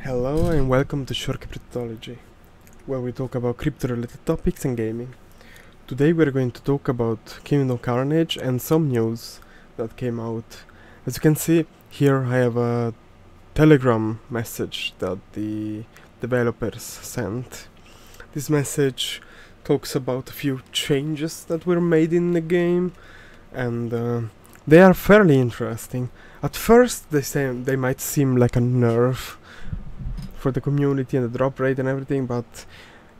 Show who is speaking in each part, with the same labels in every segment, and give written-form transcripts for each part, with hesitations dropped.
Speaker 1: Hello and welcome to ShortCryptology, where we talk about crypto-related topics and gaming. Today we're going to talk about Kingdom Karnage and some news that came out. As you can see, here I have a Telegram message that the developers sent. This message talks about a few changes that were made in the game, and they are fairly interesting. At first they might seem like a nerf for the community and the drop rate and everything, but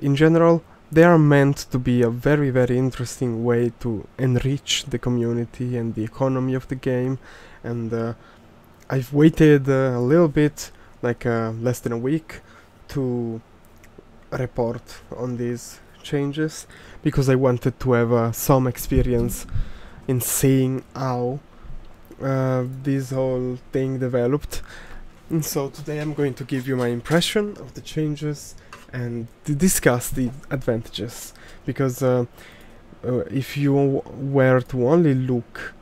Speaker 1: in general they are meant to be a very interesting way to enrich the community and the economy of the game. And I've waited a little bit, like less than a week, to report on these changes because I wanted to have some experience in seeing how this whole thing developed. And so today I'm going to give you my impression of the changes and to discuss the advantages, because if you were to only look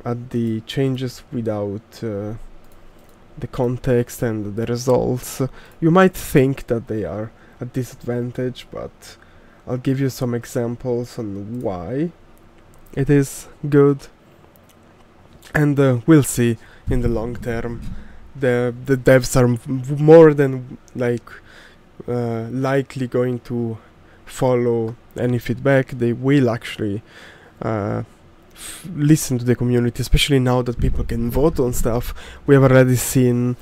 Speaker 1: at the changes without the context and the results, you might think that they are a disadvantage, but I'll give you some examples on why it is good, and we'll see in the long term. The devs are more than likely going to follow any feedback. They will actually listen to the community, especially now that people can vote on stuff. We have already seen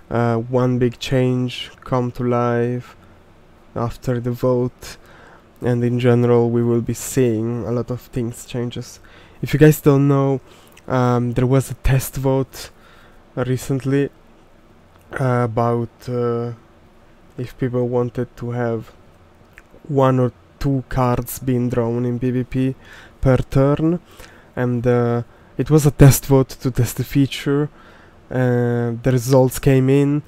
Speaker 1: one big change come to life after the vote, and in general we will be seeing a lot of things changes. If you guys don't know, there was a test vote recently about if people wanted to have 1 or 2 cards being drawn in PvP per turn, and it was a test vote to test the feature. The results came in,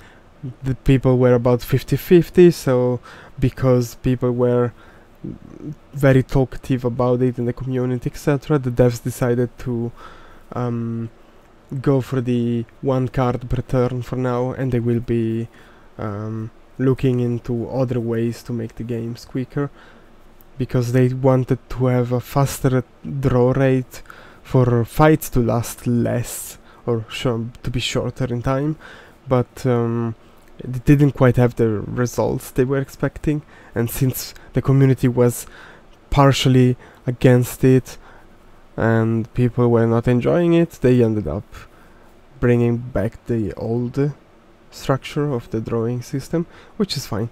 Speaker 1: the people were about 50-50, so because people were very talkative about it in the community, etc., the devs decided to go for the 1 card per turn for now, and they will be looking into other ways to make the games quicker, because they wanted to have a faster draw rate for fights to last less or to be shorter in time, but it didn't quite have the results they were expecting. And since the community was partially against it and people were not enjoying it, they ended up bringing back the old structure of the drawing system, which is fine.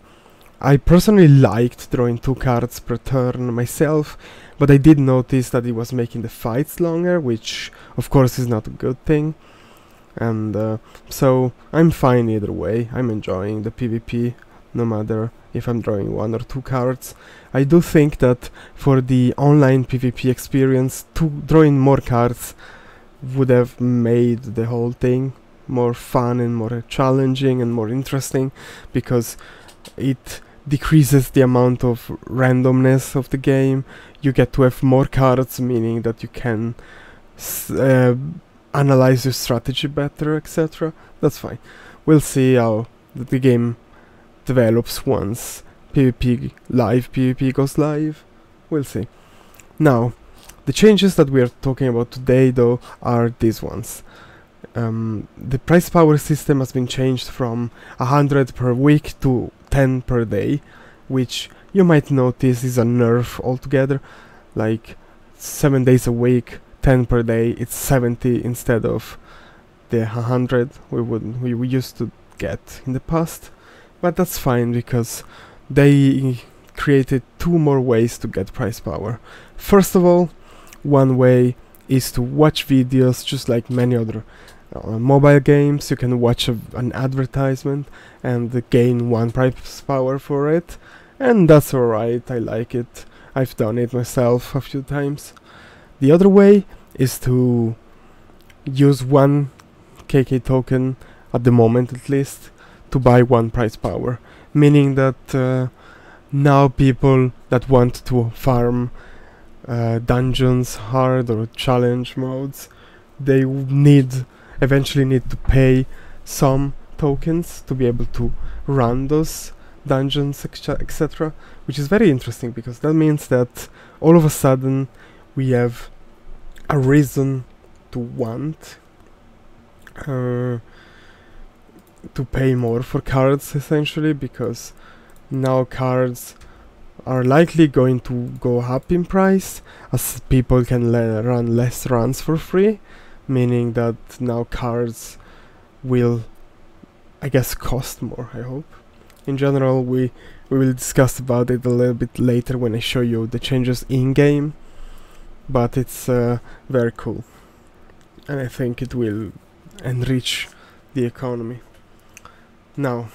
Speaker 1: I personally liked drawing 2 cards per turn myself, but I did notice that it was making the fights longer, which of course is not a good thing. And so I'm fine either way. I'm enjoying the PvP no matter if I'm drawing 1 or 2 cards. I do think that for the online PvP experience, drawing more cards would have made the whole thing more fun and more challenging and more interesting, because it decreases the amount of randomness of the game. You get to have more cards, meaning that you can analyze your strategy better, etc. That's fine. We'll see how the game develops once PvP goes live. We'll see. Now, the changes that we are talking about today, though, are these ones. The price power system has been changed from 100 per week to 10 per day, which you might notice is a nerf altogether. Like 7 days a week, 10 per day, it's 70 instead of the 100 we used to get in the past. But that's fine, because they created 2 more ways to get price power. First of all, one way is to watch videos, just like many other mobile games. You can watch an advertisement and gain 1 price power for it, and that's alright. I like it. I've done it myself a few times. The other way is to use 1 KK token, at the moment at least, to buy 1 price power, meaning that now people that want to farm dungeons, hard or challenge modes, they eventually need to pay some tokens to be able to run those dungeons, etc., which is very interesting, because that means that all of a sudden we have a reason to want to pay more for cards, essentially, because now cards are likely going to go up in price as people can run less runs for free, meaning that now cards will, I guess, cost more, I hope. In general, we will discuss about it a little bit later when I show you the changes in-game, but it's very cool, and I think it will enrich the economy. Now,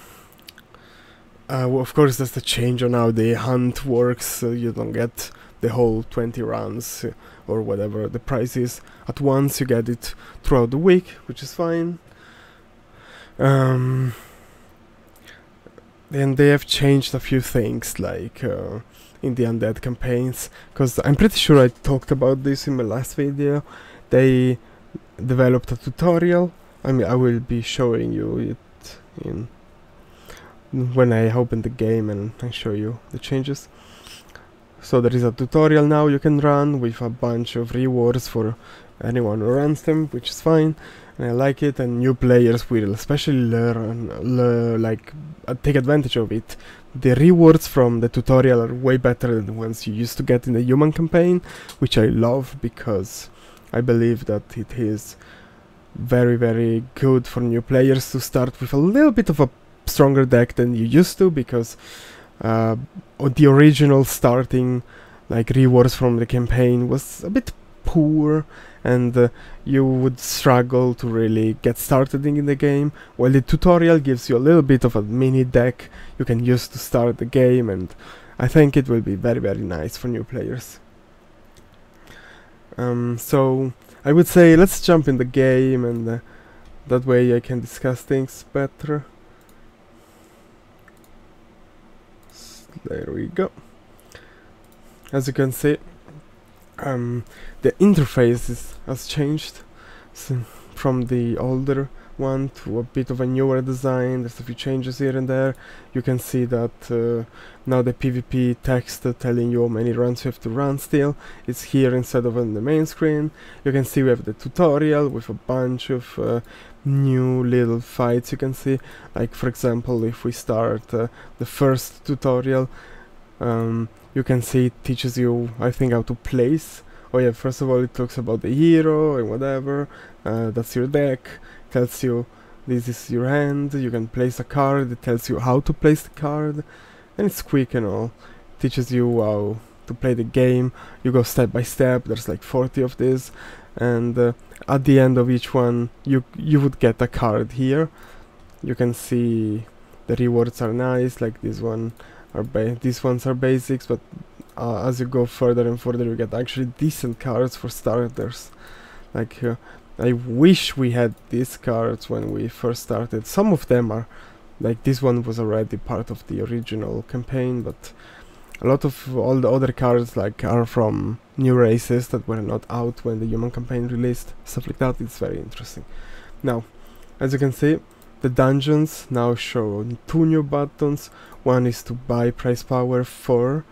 Speaker 1: well, of course, that's the change on how the hunt works. You don't get the whole 20 runs or whatever the price is at once. You get it throughout the week, which is fine. Then they have changed a few things, like in the undead campaigns, because I'm pretty sure I talked about this in my last video. They developed a tutorial. I mean, I will be showing you it in when I open the game and I show you the changes. So there is a tutorial now you can run with a bunch of rewards for anyone who runs them, which is fine, and I like it, and new players will especially take advantage of it. The rewards from the tutorial are way better than the ones you used to get in the human campaign, which I love, because I believe that it is very, very good for new players to start with a little bit of a stronger deck than you used to, because the original starting rewards from the campaign was a bit poor, and you would struggle to really get started in the game, while the tutorial gives you a little bit of a mini deck you can use to start the game, and I think it will be very, very nice for new players. So I would say let's jump in the game, and that way I can discuss things better. There we go. As you can see, the interface has changed from the older one to a bit of a newer design. There's a few changes here and there. You can see that now the PvP text telling you how many runs you have to run still is here instead of on the main screen. You can see we have the tutorial with a bunch of new little fights you can see. Like, for example, if we start the first tutorial, you can see it teaches you, I think, how to place. Oh yeah, first of all it talks about the hero and whatever, that's your deck, tells you this is your hand, you can place a card, it tells you how to place the card, and it's quick and all. It teaches you how to play the game. You go step by step, there's like 40 of these, and at the end of each one you would get a card here. You can see the rewards are nice, like these ones are basics, but as you go further and further you get actually decent cards for starters. Like I wish we had these cards when we first started. Some of them are, like this one was already part of the original campaign, but a lot of all the other cards are from new races that were not out when the human campaign released, stuff like that. It's very interesting. Now, as you can see, the dungeons now show 2 new buttons. One is to buy price power for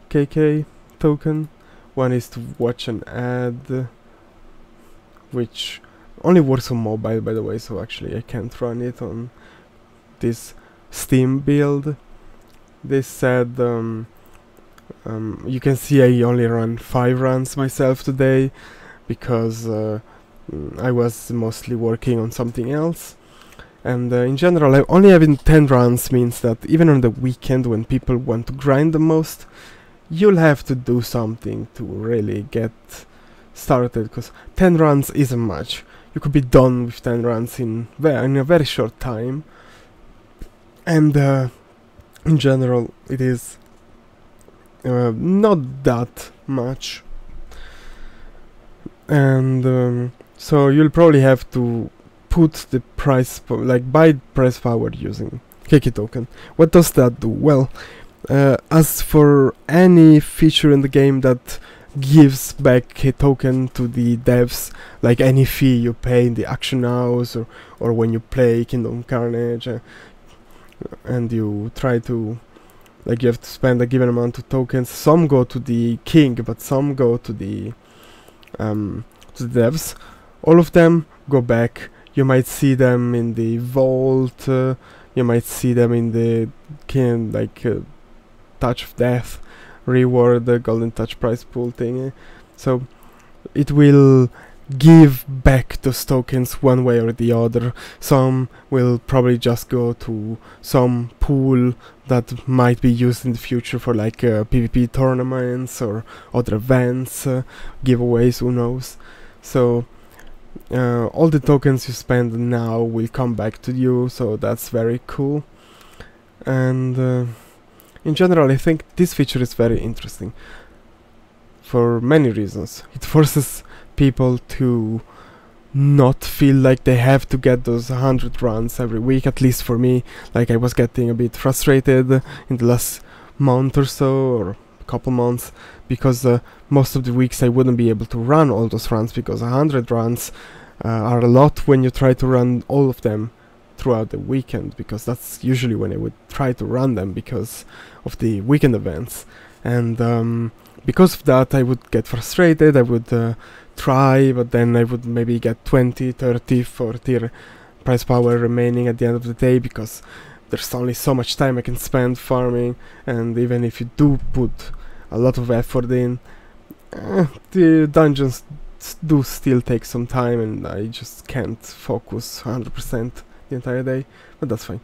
Speaker 1: KK token, one is to watch an ad, which only works on mobile, by the way, so actually I can't run it on this Steam build. They said you can see I only ran 5 runs myself today because I was mostly working on something else. And in general, only having 10 runs means that even on the weekend when people want to grind the most, you'll have to do something to really get started, because 10 runs isn't much. You could be done with 10 runs in a very short time. And in general, it is not that much. And so you'll probably have to put the price, buy price power using KK token. What does that do? Well, as for any feature in the game that gives back a token to the devs, like any fee you pay in the auction house or when you play Kingdom Carnage, and you try to, like, you have to spend a given amount of tokens. Some go to the king, but some go to the devs. All of them go back. You might see them in the vault. You might see them in the Touch of Death reward, the golden touch prize pool thing. So it will give back those tokens one way or the other. Some will probably just go to some pool that might be used in the future for like PvP tournaments or other events, giveaways, who knows. So all the tokens you spend now will come back to you, so that's very cool. And in general, I think this feature is very interesting for many reasons. It forces people to not feel like they have to get those 100 runs every week, at least for me. Like, I was getting a bit frustrated in the last month or so, or a couple months, because most of the weeks I wouldn't be able to run all those runs, because 100 runs are a lot when you try to run all of them throughout the weekend, because that's usually when I would try to run them because of the weekend events. And because of that, I would get frustrated. I would try, but then I would maybe get 20, 30, 40 prize power remaining at the end of the day, because there's only so much time I can spend farming. And even if you do put a lot of effort in, the dungeons do still take some time, and I just can't focus 100% the entire day, but that's fine.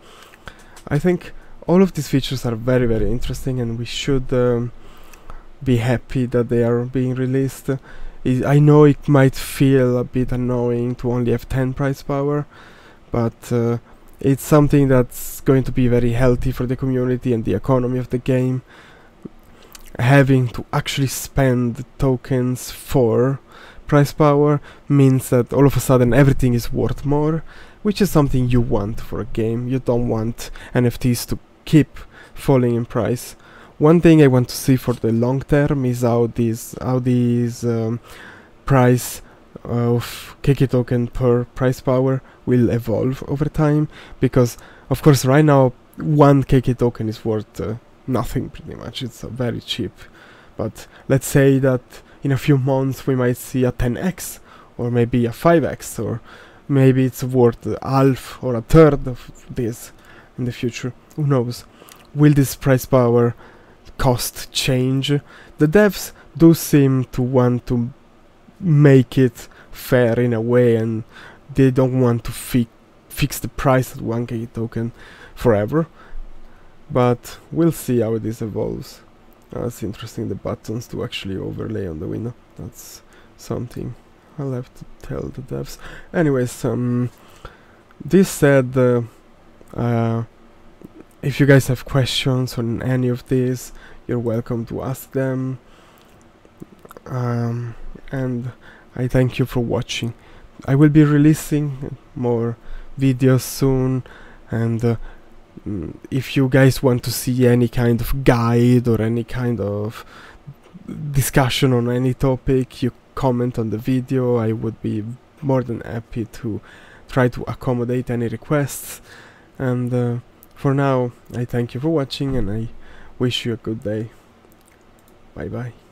Speaker 1: I think all of these features are very, very interesting, and we should be happy that they are being released. I know it might feel a bit annoying to only have 10 prize power, but it's something that's going to be very healthy for the community and the economy of the game. Having to actually spend tokens for prize power means that all of a sudden everything is worth more, which is something you want for a game. You don't want NFTs to keep falling in price. One thing I want to see for the long term is how these price of KK token per price power will evolve over time, because of course right now one KK token is worth nothing pretty much. It's very cheap, but let's say that in a few months we might see a 10x or maybe a 5x, or maybe it's worth half or a third of this in the future. Who knows? Will this price power cost change? The devs do seem to want to make it fair in a way, and they don't want to fix the price at 1k token forever. But we'll see how this evolves. It's interesting, the buttons to actually overlay on the window. That's something I'll have to tell the devs. Anyways, this said, if you guys have questions on any of this, you're welcome to ask them. And I thank you for watching. I will be releasing more videos soon, and if you guys want to see any kind of guide or any kind of discussion on any topic, you comment on the video. I would be more than happy to try to accommodate any requests. And for now, I thank you for watching, and I wish you a good day. Bye bye.